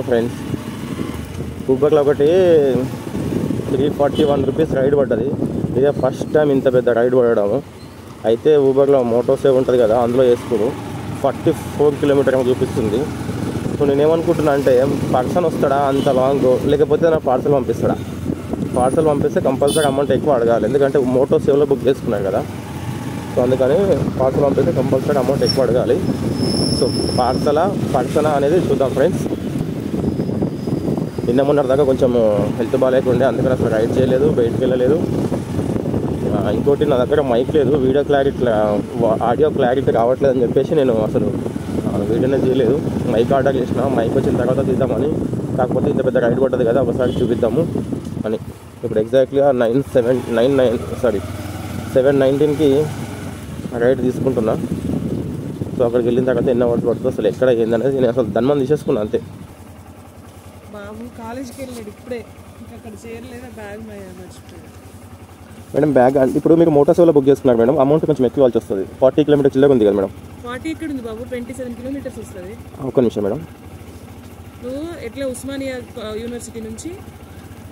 Friends ఊబర్లో ఒకటి 341 rupees ride పడ్డది. ఇదే ఫస్ట్ టైం ఇంత పెద్ద రైడ్ పడడము. అయితే ఊబర్లో మోటోసేవ్ ఉంటుంది కదా, అందులో వేసుకోరు. 44 కిలోమీటర్ చూపిస్తుంది. సో నేనేమనుకుంటున్నా అంటే పర్సన్ వస్తాడా అంత లాంగ్, లేకపోతే నా పార్సల్ పంపిస్తాడా? పార్సల్ పంపిస్తే కంపల్సరీ అమౌంట్ ఎక్కువ అడగాలి, ఎందుకంటే మోటోసేవ్లో బుక్ చేసుకున్నాను కదా. సో అందుకని పార్సల్ పంపిస్తే కంపల్సరీ అమౌంట్ ఎక్కువ అడగాలి. సో పర్సనా అనేది చూద్దాం ఫ్రెండ్స్. నిన్న మొన్నటి దాకా కొంచెం హెల్త్ బాగాలేకుండే, అందుకని అసలు రైడ్ చేయలేదు, బయటికి వెళ్ళలేదు. ఇంకోటి నా దగ్గర మైక్ లేదు, ఆడియో క్లారిటీ రావట్లేదు అని చెప్పేసి నేను అసలు వీడియోనే చేయలేదు. మైక్ ఆర్డర్ చేసిన, మైక్ వచ్చిన తర్వాత తీద్దామని. కాకపోతే ఇంత పెద్ద రైడ్ పడ్డది కదా, ఒకసారి చూపిద్దాము అని. ఇప్పుడు ఎగ్జాక్ట్గా 7:19కి రైడ్ తీసుకుంటున్నా. సో అక్కడికి వెళ్ళిన తర్వాత ఎన్ని అవర్స్ పడుతుందో, అసలు ఎక్కడ ఏందనేది నేను అసలు ధన్మని తీసేసుకున్నాను అంతే. కాలేజ్కి వెళ్ళాడు ఇప్పుడే, అక్కడ చేరలేదు. బ్యాగ్ మర్చిపోయాడు మేడం. బ్యాగ్ ఇప్పుడు మీరు మోటార్సేవ్లో బుక్ చేసుకున్నారు మేడం, అమౌంట్ కొంచెం ఎక్కువ ఇవ్వాల్సి వస్తుంది. 40 కిలోమీటర్ చిల్లర ఉంది కదా మేడం. 40 ఇక్కడ ఉంది బాబు, 27 కిలోమీటర్స్ వస్తుంది. ఒక్క నిమిషం మేడం. నువ్వు ఎట్లా ఉస్మానియా యూనివర్సిటీ నుంచి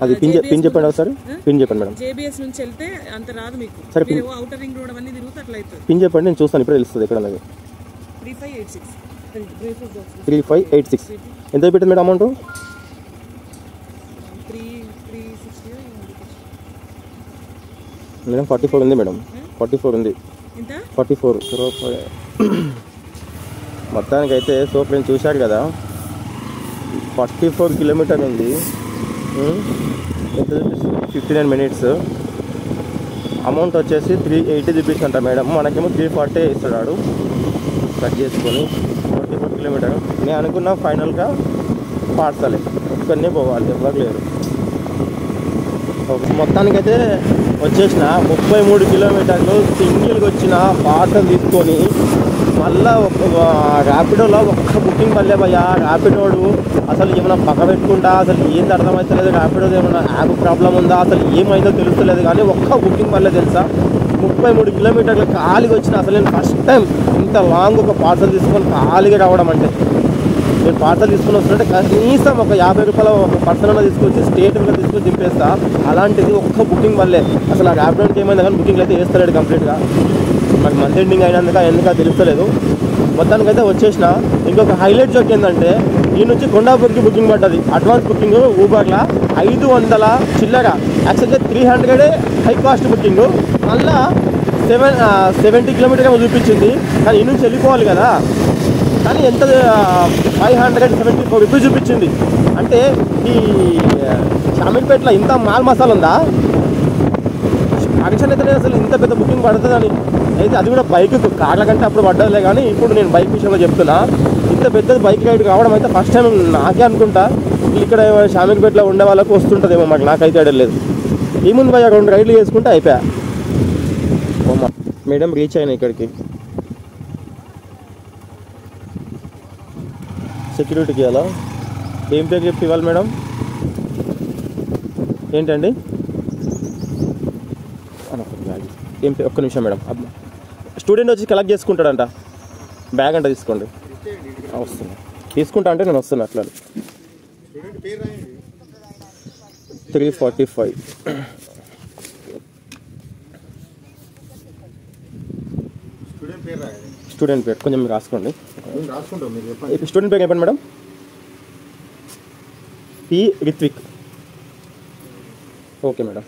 అది పిన్ చెప్పండి ఒకసారి. పిన్ చెప్పండి మేడం. జేబీఎస్ నుంచి వెళ్తే అంత రాదు మీకు. సరే అవుటర్ రింగ్ రోడ్ అవన్నీ తిరుగుతూ అట్లా అవుతుంది. పిన్ చెప్పండి, నేను చూస్తాను ఇప్పుడే తెలుస్తుంది ఎక్కడ అనేది. 3586 ఎంత పెట్టింది మేడం అమౌంట్? 360 మేడం 44 ఉంది మేడం. 44 ఉంది. 44 మొత్తానికైతే. సో ఫ్రెండ్స్ చూశారు కదా, 44 కిలోమీటర్ ఉంది. ఎంత చూపిస్తుంది? 59 మినిట్స్. అమౌంట్ వచ్చేసి 380 చూపిస్తుంట మేడం. మనకేమో 340 ఇస్తున్నాడు కట్ చేసుకొని. 44 కిలోమీటర్. నేను అనుకున్నా ఫైనల్గా పార్సలే, ఒక్కనే పోవాలి, ఎవరు లేరు. మొత్తానికైతే వచ్చేసిన 33 కిలోమీటర్లు సింగిల్గా వచ్చిన పార్సల్ తీసుకొని. మళ్ళీ ర్యాపిడోలో ఒక్క బుకింగ్ పడలే భయ్యా. ర్యాపిడోడు అసలు ఏమైనా పక్క పెట్టుకుంటా, అసలు ఏంది అర్థమవుతలేదు. ర్యాపిడోది ఏమైనా యాప్ ప్రాబ్లం ఉందా, అసలు ఏమైందో తెలుస్తలేదు. కానీ ఒక్క బుకింగ్ పడలేదు తెలుసా. 33 కిలోమీటర్లు ఖాళీగా వచ్చిన. అసలు నేను ఫస్ట్ టైం ఇంత లాంగ్ ఒక పార్సల్ తీసుకొని ఖాళీగా రావడం. అంటే నేను పార్సల్ తీసుకుని వస్తుంటే కనీసం ఒక 50 రూపాయల ఒక పర్సన్ అన్న తీసుకొచ్చి స్టేట్గా తీసుకొని దింపేస్తా. అలాంటిది ఒక్క బుకింగ్ వల్లే. అసలు ఆ ర్యాపిడోకి ఏమైంది కానీ బుకింగ్ అయితే వేస్తలేడు కంప్లీట్గా. నాకు మంత్ ఎండింగ్ ఎందుక తెలుస్తలేదు. మొత్తానికైతే వచ్చేసిన. ఇంకొక హైలైట్ జోక్ ఏంటంటే, ఈ నుంచి కొండాపూర్కి బుకింగ్ పడ్డది, అడ్వాన్స్ బుకింగ్ ఊబర్లో 500 చిల్లర. యాక్చువల్గా 300 హై కాస్ట్ బుకింగ్. మళ్ళా 70 కిలోమీటర్ ఏమో చూపించింది. కానీ ఈ నుంచి వెళ్ళిపోవాలి కదా, కానీ ఎంత 574 రూపీస్ చూపించింది. అంటే ఈ షామీర్పేటలో ఇంత మాల్ మసాలా ఉందా? ఫంక్షన్ అయితే అసలు ఇంత పెద్ద బుకింగ్ పడుతుందని. అయితే అది కూడా బైక్, కార్ల కంటే అప్పుడు పడ్డదిలే. కానీ ఇప్పుడు నేను బైక్ విషయంలో చెప్తున్నా, ఇంత పెద్ద బైక్ రైడ్ రావడం అయితే ఫస్ట్ టైం నాకే అనుకుంటా. ఇక్కడ షామీర్పేటలో ఉండే వాళ్ళకు వస్తుంటుందేమో, మాకు నాకైతే అడగలేదు. ఈ ముందు 2 రైడ్లు చేసుకుంటే అయిపోయా. మేడం రీచ్ అయినా ఇక్కడికి. సెక్యూరిటీకి ఇవ్వాలా? ఏం పేరు చెప్పి ఇవ్వాలి మేడం? ఏంటండి ఏం పేరు? ఒక్క నిమిషం మేడం. స్టూడెంట్ వచ్చి కలెక్ట్ చేసుకుంటాడంట. బ్యాగ్ అంట తీసుకోండి. వస్తున్నా, తీసుకుంటా అంటే నేను వస్తున్నా. అట్లా 345. స్టూడెంట్ పేరు కొంచెం మీరు రాసుకోండి. స్టూడెంట్ పేరు చెప్పండి madam. P Rithvik. Okay madam.